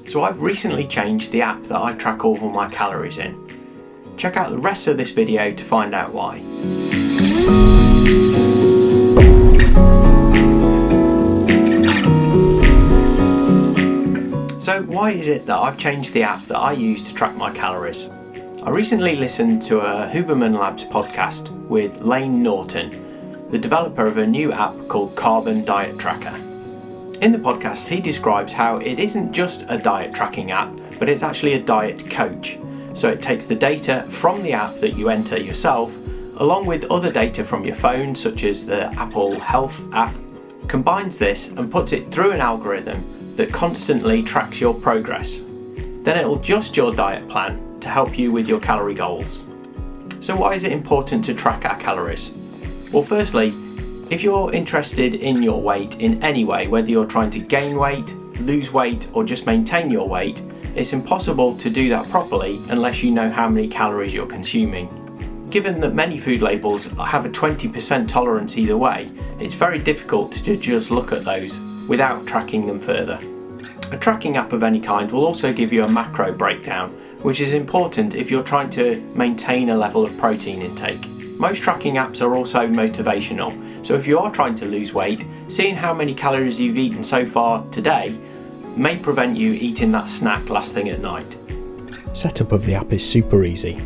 So I've recently changed the app that I track all of my calories in. Check out the rest of this video to find out why. So why is it that I've changed the app that I use to track my calories? I recently listened to a Huberman Labs podcast with Layne Norton, the developer of a new app called Carbon Diet Tracker. In the podcast, he describes how it isn't just a diet tracking app, but it's actually a diet coach. So it takes the data from the app that you enter yourself, along with other data from your phone, such as the Apple Health app, combines this and puts it through an algorithm that constantly tracks your progress. Then it'll adjust your diet plan to help you with your calorie goals. So why is it important to track our calories? Well, firstly, if you're interested in your weight in any way, whether you're trying to gain weight, lose weight, or just maintain your weight, it's impossible to do that properly unless you know how many calories you're consuming. Given that many food labels have a 20% tolerance either way, it's very difficult to just look at those without tracking them further. A tracking app of any kind will also give you a macro breakdown, which is important if you're trying to maintain a level of protein intake. Most tracking apps are also motivational, so if you are trying to lose weight, seeing how many calories you've eaten so far today may prevent you eating that snack last thing at night. Setup of the app is super easy.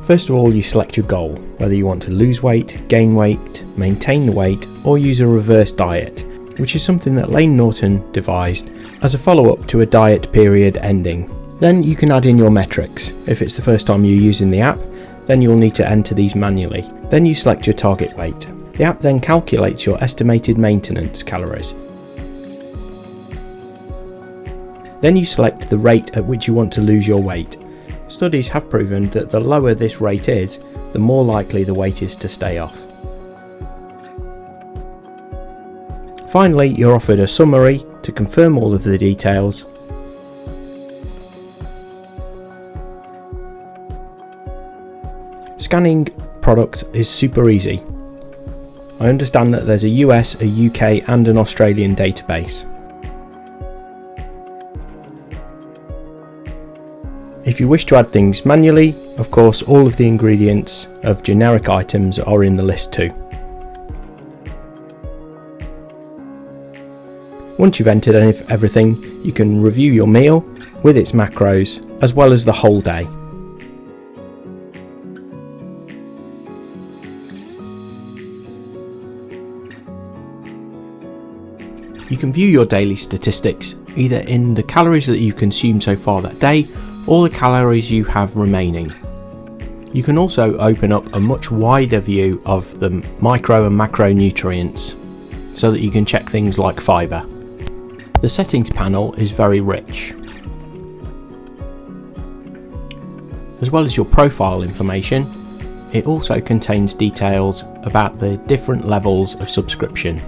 First of all, you select your goal, whether you want to lose weight, gain weight, maintain the weight, or use a reverse diet, which is something that Layne Norton devised as a follow-up to a diet period ending. Then you can add in your metrics. If it's the first time you're using the app, then you'll need to enter these manually. Then you select your target weight. The app then calculates your estimated maintenance calories. Then you select the rate at which you want to lose your weight. Studies have proven that the lower this rate is, the more likely the weight is to stay off. Finally, you're offered a summary to confirm all of the details. Scanning products is super easy. I understand that there's a US, a UK and an Australian database. If you wish to add things manually, of course all of the ingredients of generic items are in the list too. Once you've entered everything, you can review your meal with its macros as well as the whole day. You can view your daily statistics either in the calories that you consumed so far that day or the calories you have remaining. You can also open up a much wider view of the micro and macronutrients so that you can check things like fibre. The settings panel is very rich. As well as your profile information, it also contains details about the different levels of subscription.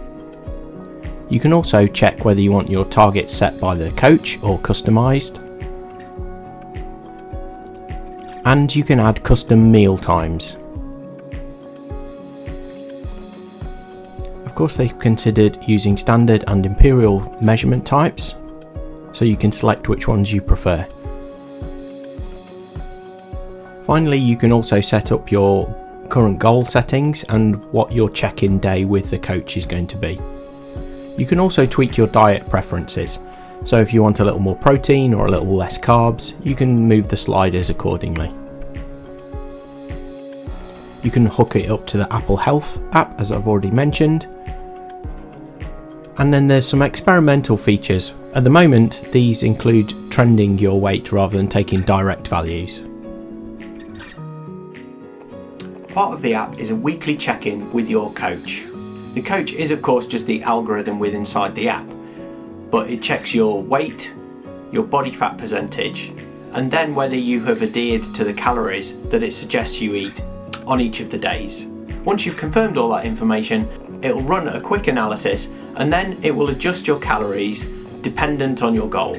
You can also check whether you want your targets set by the coach or customised. And you can add custom meal times. Of course, they've considered using standard and imperial measurement types, so you can select which ones you prefer. Finally, you can also set up your current goal settings and what your check-in day with the coach is going to be. You can also tweak your diet preferences, so if you want a little more protein or a little less carbs, you can move the sliders accordingly. You can hook it up to the Apple Health app, as I've already mentioned. And then there's some experimental features. At the moment, these include trending your weight rather than taking direct values. Part of the app is a weekly check-in with your coach. The coach is of course just the algorithm within inside the app, but it checks your weight, your body fat percentage, and then whether you have adhered to the calories that it suggests you eat on each of the days. Once you've confirmed all that information, it will run a quick analysis and then it will adjust your calories dependent on your goal.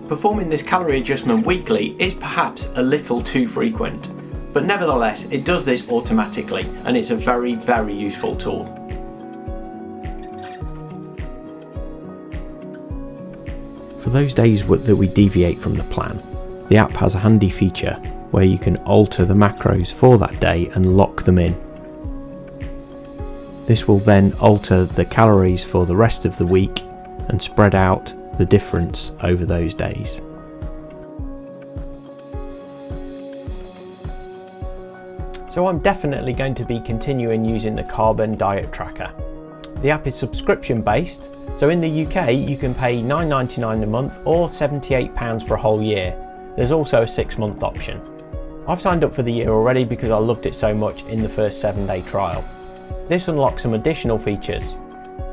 Performing this calorie adjustment weekly is perhaps a little too frequent, but nevertheless it does this automatically and it's a very, very useful tool. For those days that we deviate from the plan, the app has a handy feature where you can alter the macros for that day and lock them in. This will then alter the calories for the rest of the week and spread out the difference over those days. So I'm definitely going to be continuing using the Carbon Diet Tracker. The app is subscription based, so in the UK you can pay £9.99 a month or £78 for a whole year. There's also a 6-month option. I've signed up for the year already because I loved it so much in the first 7-day trial. This unlocks some additional features.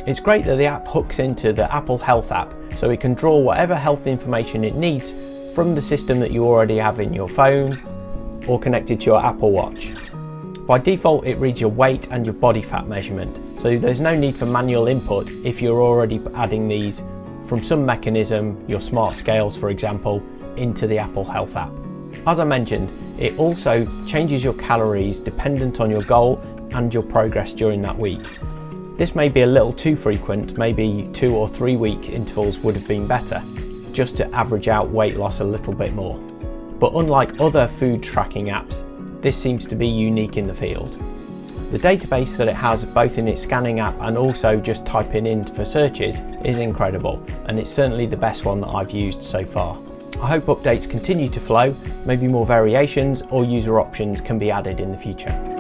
It's great that the app hooks into the Apple Health app, so it can draw whatever health information it needs from the system that you already have in your phone or connected to your Apple Watch. By default it reads your weight and your body fat measurement, so there's no need for manual input if you're already adding these from some mechanism, your smart scales for example, into the Apple Health app. As I mentioned, it also changes your calories dependent on your goal and your progress during that week. This may be a little too frequent, maybe 2 or 3 week intervals would have been better, just to average out weight loss a little bit more. But unlike other food tracking apps, this seems to be unique in the field. The database that it has both in its scanning app and also just typing in for searches is incredible, and it's certainly the best one that I've used so far. I hope updates continue to flow, maybe more variations or user options can be added in the future.